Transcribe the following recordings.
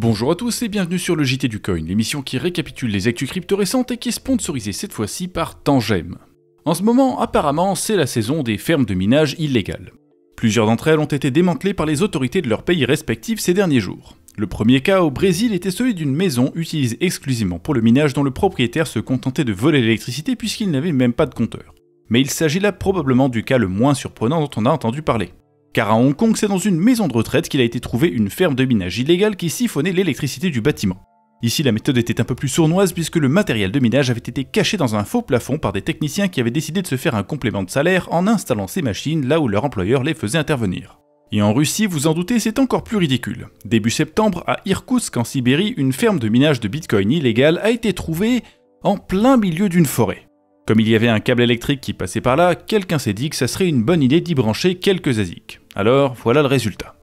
Bonjour à tous et bienvenue sur le JT du Coin, l'émission qui récapitule les actus crypto récentes et qui est sponsorisée cette fois-ci par Tangem. En ce moment, apparemment, c'est la saison des fermes de minage illégales. Plusieurs d'entre elles ont été démantelées par les autorités de leurs pays respectifs ces derniers jours. Le premier cas au Brésil était celui d'une maison utilisée exclusivement pour le minage dont le propriétaire se contentait de voler l'électricité puisqu'il n'avait même pas de compteur. Mais il s'agit là probablement du cas le moins surprenant dont on a entendu parler. Car à Hong Kong, c'est dans une maison de retraite qu'il a été trouvé une ferme de minage illégale qui siphonnait l'électricité du bâtiment. Ici, la méthode était un peu plus sournoise puisque le matériel de minage avait été caché dans un faux plafond par des techniciens qui avaient décidé de se faire un complément de salaire en installant ces machines là où leur employeur les faisait intervenir. Et en Russie, vous en doutez, c'est encore plus ridicule. Début septembre, à Irkoutsk en Sibérie, une ferme de minage de Bitcoin illégale a été trouvée en plein milieu d'une forêt. Comme il y avait un câble électrique qui passait par là, quelqu'un s'est dit que ça serait une bonne idée d'y brancher quelques ASIC. Alors, voilà le résultat.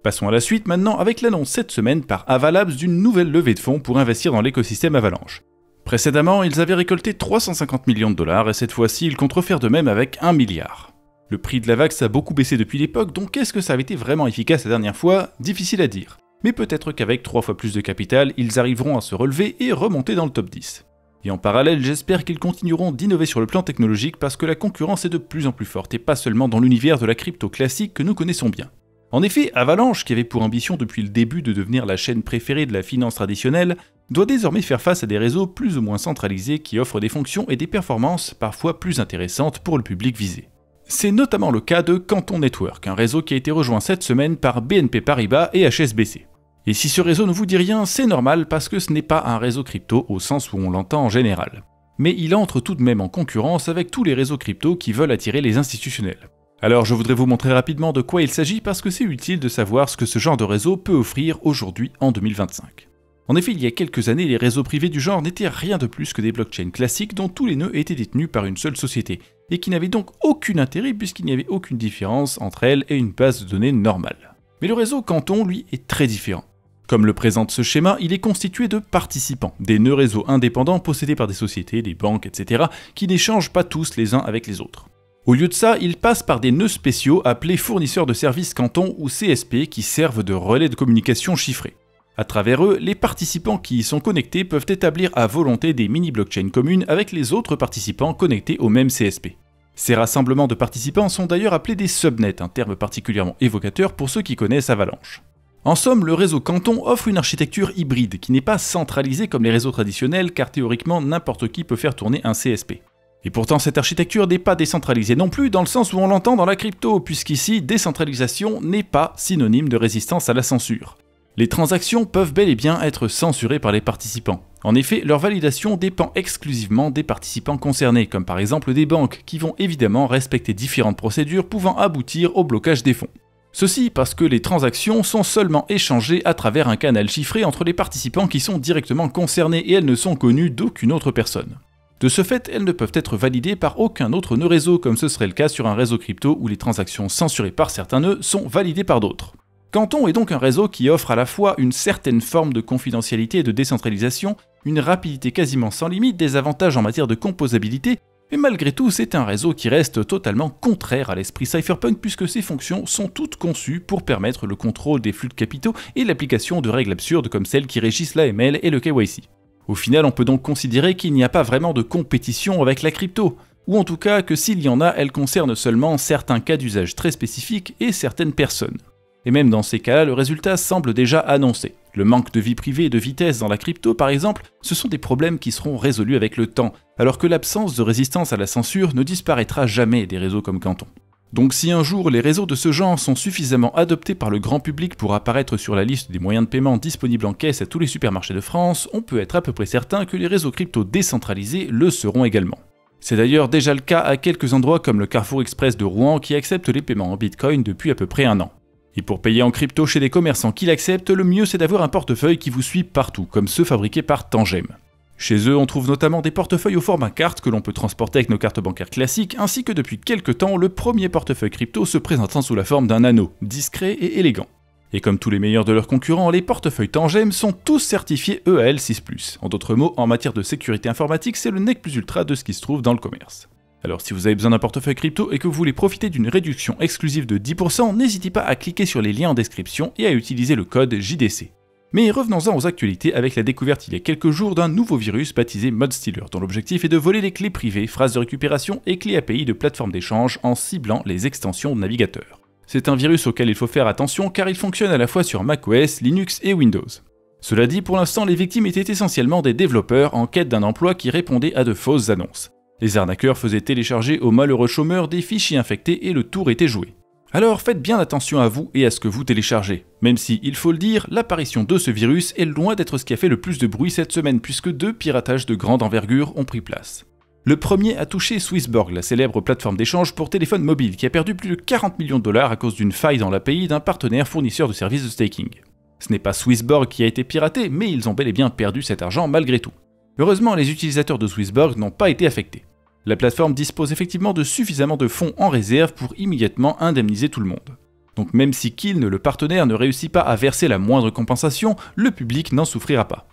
Passons à la suite maintenant avec l'annonce cette semaine par Avalabs d'une nouvelle levée de fonds pour investir dans l'écosystème Avalanche. Précédemment, ils avaient récolté 350 millions de dollars et cette fois-ci, ils comptent refaire de même avec 1 milliard. Le prix de la VAX a beaucoup baissé depuis l'époque, donc est-ce que ça avait été vraiment efficace la dernière fois? Difficile à dire. Mais peut-être qu'avec 3 fois plus de capital, ils arriveront à se relever et remonter dans le top 10. Et en parallèle, j'espère qu'ils continueront d'innover sur le plan technologique parce que la concurrence est de plus en plus forte et pas seulement dans l'univers de la crypto classique que nous connaissons bien. En effet, Avalanche, qui avait pour ambition depuis le début de devenir la chaîne préférée de la finance traditionnelle, doit désormais faire face à des réseaux plus ou moins centralisés qui offrent des fonctions et des performances parfois plus intéressantes pour le public visé. C'est notamment le cas de Canton Network, un réseau qui a été rejoint cette semaine par BNP Paribas et HSBC. Et si ce réseau ne vous dit rien, c'est normal parce que ce n'est pas un réseau crypto au sens où on l'entend en général. Mais il entre tout de même en concurrence avec tous les réseaux crypto qui veulent attirer les institutionnels. Alors je voudrais vous montrer rapidement de quoi il s'agit parce que c'est utile de savoir ce que ce genre de réseau peut offrir aujourd'hui en 2025. En effet, il y a quelques années, les réseaux privés du genre n'étaient rien de plus que des blockchains classiques dont tous les nœuds étaient détenus par une seule société, et qui n'avaient donc aucun intérêt puisqu'il n'y avait aucune différence entre elles et une base de données normale. Mais le réseau Canton, lui, est très différent. Comme le présente ce schéma, il est constitué de participants, des nœuds réseaux indépendants possédés par des sociétés, des banques, etc., qui n'échangent pas tous les uns avec les autres. Au lieu de ça, ils passent par des nœuds spéciaux appelés fournisseurs de services Canton ou CSP qui servent de relais de communication chiffrés. À travers eux, les participants qui y sont connectés peuvent établir à volonté des mini-blockchains communes avec les autres participants connectés au même CSP. Ces rassemblements de participants sont d'ailleurs appelés des subnets, un terme particulièrement évocateur pour ceux qui connaissent Avalanche. En somme, le réseau Canton offre une architecture hybride qui n'est pas centralisée comme les réseaux traditionnels car théoriquement n'importe qui peut faire tourner un CSP. Et pourtant cette architecture n'est pas décentralisée non plus dans le sens où on l'entend dans la crypto, puisqu'ici décentralisation n'est pas synonyme de résistance à la censure. Les transactions peuvent bel et bien être censurées par les participants. En effet, leur validation dépend exclusivement des participants concernés, comme par exemple des banques, qui vont évidemment respecter différentes procédures pouvant aboutir au blocage des fonds. Ceci parce que les transactions sont seulement échangées à travers un canal chiffré entre les participants qui sont directement concernés et elles ne sont connues d'aucune autre personne. De ce fait, elles ne peuvent être validées par aucun autre nœud réseau comme ce serait le cas sur un réseau crypto où les transactions censurées par certains nœuds sont validées par d'autres. Canton est donc un réseau qui offre à la fois une certaine forme de confidentialité et de décentralisation, une rapidité quasiment sans limite, des avantages en matière de composabilité, mais malgré tout, c'est un réseau qui reste totalement contraire à l'esprit cypherpunk puisque ses fonctions sont toutes conçues pour permettre le contrôle des flux de capitaux et l'application de règles absurdes comme celles qui régissent l'AML et le KYC. Au final, on peut donc considérer qu'il n'y a pas vraiment de compétition avec la crypto, ou en tout cas que s'il y en a, elle concerne seulement certains cas d'usage très spécifiques et certaines personnes. Et même dans ces cas-là, le résultat semble déjà annoncé. Le manque de vie privée et de vitesse dans la crypto, par exemple, ce sont des problèmes qui seront résolus avec le temps, alors que l'absence de résistance à la censure ne disparaîtra jamais des réseaux comme Canton. Donc si un jour les réseaux de ce genre sont suffisamment adoptés par le grand public pour apparaître sur la liste des moyens de paiement disponibles en caisse à tous les supermarchés de France, on peut être à peu près certain que les réseaux crypto décentralisés le seront également. C'est d'ailleurs déjà le cas à quelques endroits comme le Carrefour Express de Rouen qui accepte les paiements en Bitcoin depuis à peu près un an. Et pour payer en crypto chez des commerçants qui l'acceptent, le mieux c'est d'avoir un portefeuille qui vous suit partout, comme ceux fabriqués par Tangem. Chez eux, on trouve notamment des portefeuilles au format carte que l'on peut transporter avec nos cartes bancaires classiques, ainsi que depuis quelques temps, le premier portefeuille crypto se présentant sous la forme d'un anneau, discret et élégant. Et comme tous les meilleurs de leurs concurrents, les portefeuilles Tangem sont tous certifiés EAL6+. En d'autres mots, en matière de sécurité informatique, c'est le nec plus ultra de ce qui se trouve dans le commerce. Alors si vous avez besoin d'un portefeuille crypto et que vous voulez profiter d'une réduction exclusive de 10%, n'hésitez pas à cliquer sur les liens en description et à utiliser le code JDC. Mais revenons-en aux actualités avec la découverte il y a quelques jours d'un nouveau virus baptisé ModStealer, dont l'objectif est de voler les clés privées, phrases de récupération et clés API de plateformes d'échange en ciblant les extensions de navigateurs. C'est un virus auquel il faut faire attention car il fonctionne à la fois sur macOS, Linux et Windows. Cela dit, pour l'instant, les victimes étaient essentiellement des développeurs en quête d'un emploi qui répondait à de fausses annonces. Les arnaqueurs faisaient télécharger aux malheureux chômeurs des fichiers infectés et le tour était joué. Alors faites bien attention à vous et à ce que vous téléchargez, même si, il faut le dire, l'apparition de ce virus est loin d'être ce qui a fait le plus de bruit cette semaine puisque 2 piratages de grande envergure ont pris place. Le premier a touché Swissborg, la célèbre plateforme d'échange pour téléphone mobile qui a perdu plus de 40 millions de dollars à cause d'une faille dans l'API d'un partenaire fournisseur de services de staking. Ce n'est pas Swissborg qui a été piraté, mais ils ont bel et bien perdu cet argent malgré tout. Heureusement, les utilisateurs de Swissborg n'ont pas été affectés. La plateforme dispose effectivement de suffisamment de fonds en réserve pour immédiatement indemniser tout le monde. Donc même si Kiln, le partenaire, ne réussit pas à verser la moindre compensation, le public n'en souffrira pas.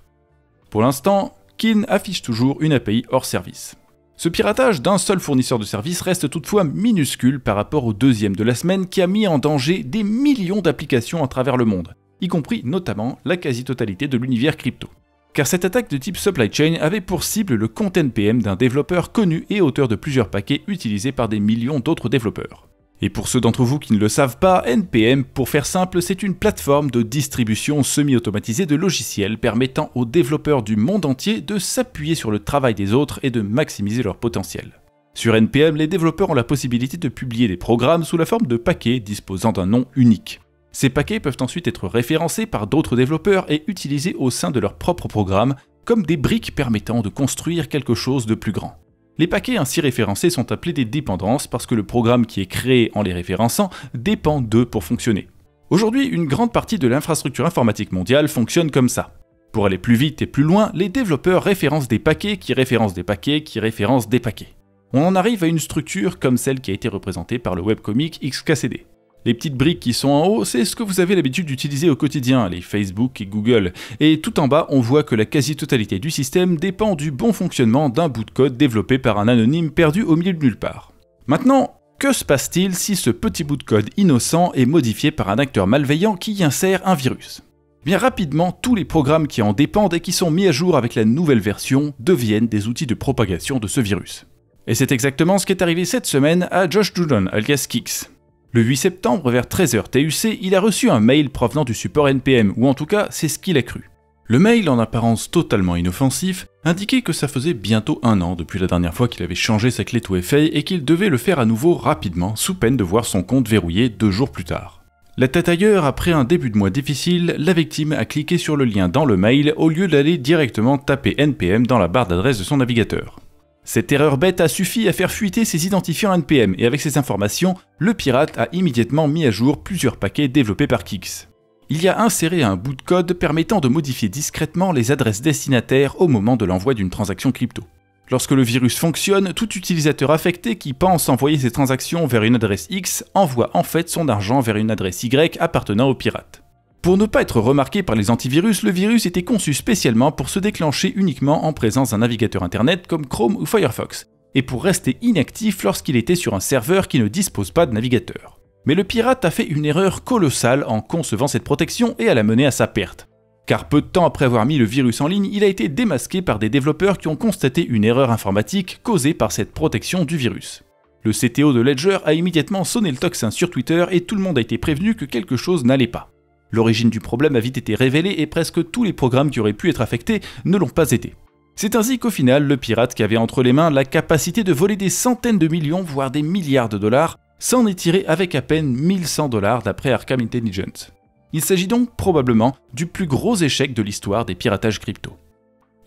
Pour l'instant, Kiln affiche toujours une API hors service. Ce piratage d'un seul fournisseur de services reste toutefois minuscule par rapport au deuxième de la semaine qui a mis en danger des millions d'applications à travers le monde, y compris notamment la quasi-totalité de l'univers crypto. Car cette attaque de type supply chain avait pour cible le compte NPM d'un développeur connu et auteur de plusieurs paquets utilisés par des millions d'autres développeurs. Et pour ceux d'entre vous qui ne le savent pas, NPM, pour faire simple, c'est une plateforme de distribution semi-automatisée de logiciels permettant aux développeurs du monde entier de s'appuyer sur le travail des autres et de maximiser leur potentiel. Sur NPM, les développeurs ont la possibilité de publier des programmes sous la forme de paquets disposant d'un nom unique. Ces paquets peuvent ensuite être référencés par d'autres développeurs et utilisés au sein de leur propre programme comme des briques permettant de construire quelque chose de plus grand. Les paquets ainsi référencés sont appelés des dépendances parce que le programme qui est créé en les référençant dépend d'eux pour fonctionner. Aujourd'hui, une grande partie de l'infrastructure informatique mondiale fonctionne comme ça. Pour aller plus vite et plus loin, les développeurs référencent des paquets qui référencent des paquets qui référencent des paquets. On en arrive à une structure comme celle qui a été représentée par le webcomic XKCD. Les petites briques qui sont en haut, c'est ce que vous avez l'habitude d'utiliser au quotidien, les Facebook et Google. Et tout en bas, on voit que la quasi-totalité du système dépend du bon fonctionnement d'un bout de code développé par un anonyme perdu au milieu de nulle part. Maintenant, que se passe-t-il si ce petit bout de code innocent est modifié par un acteur malveillant qui y insère un virus ? Bien rapidement, tous les programmes qui en dépendent et qui sont mis à jour avec la nouvelle version deviennent des outils de propagation de ce virus. Et c'est exactement ce qui est arrivé cette semaine à Josh Judon, alias Kix. Le 8 septembre, vers 13h TUC, il a reçu un mail provenant du support NPM, ou en tout cas, c'est ce qu'il a cru. Le mail, en apparence totalement inoffensif, indiquait que ça faisait bientôt 1 an depuis la dernière fois qu'il avait changé sa clé 2FA et qu'il devait le faire à nouveau rapidement, sous peine de voir son compte verrouillé 2 jours plus tard. La tête ailleurs, après un début de mois difficile, la victime a cliqué sur le lien dans le mail au lieu d'aller directement taper NPM dans la barre d'adresse de son navigateur. Cette erreur bête a suffi à faire fuiter ses identifiants NPM et avec ces informations, le pirate a immédiatement mis à jour plusieurs paquets développés par Kix. Il y a inséré un bout de code permettant de modifier discrètement les adresses destinataires au moment de l'envoi d'une transaction crypto. Lorsque le virus fonctionne, tout utilisateur affecté qui pense envoyer ses transactions vers une adresse X envoie en fait son argent vers une adresse Y appartenant au pirate. Pour ne pas être remarqué par les antivirus, le virus était conçu spécialement pour se déclencher uniquement en présence d'un navigateur internet comme Chrome ou Firefox, et pour rester inactif lorsqu'il était sur un serveur qui ne dispose pas de navigateur. Mais le pirate a fait une erreur colossale en concevant cette protection et elle a mené à sa perte. Car peu de temps après avoir mis le virus en ligne, il a été démasqué par des développeurs qui ont constaté une erreur informatique causée par cette protection du virus. Le CTO de Ledger a immédiatement sonné le tocsin sur Twitter et tout le monde a été prévenu que quelque chose n'allait pas. L'origine du problème a vite été révélée et presque tous les programmes qui auraient pu être affectés ne l'ont pas été. C'est ainsi qu'au final, le pirate qui avait entre les mains la capacité de voler des centaines de millions, voire des milliards de dollars, s'en est tiré avec à peine 1100 $ d'après Arkham Intelligence. Il s'agit donc probablement du plus gros échec de l'histoire des piratages crypto.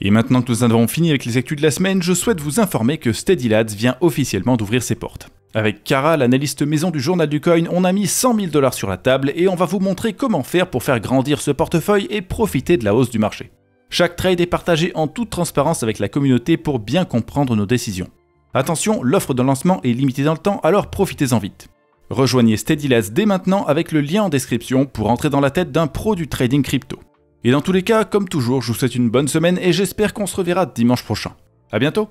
Et maintenant que nous avons fini avec les actus de la semaine, je souhaite vous informer que Steady Lads vient officiellement d'ouvrir ses portes. Avec Kara, l'analyste maison du journal du coin, on a mis 100 000 $ sur la table et on va vous montrer comment faire pour faire grandir ce portefeuille et profiter de la hausse du marché. Chaque trade est partagé en toute transparence avec la communauté pour bien comprendre nos décisions. Attention, l'offre de lancement est limitée dans le temps, alors profitez-en vite. Rejoignez Steady Lads dès maintenant avec le lien en description pour entrer dans la tête d'un pro du trading crypto. Et dans tous les cas, comme toujours, je vous souhaite une bonne semaine et j'espère qu'on se reverra dimanche prochain. À bientôt!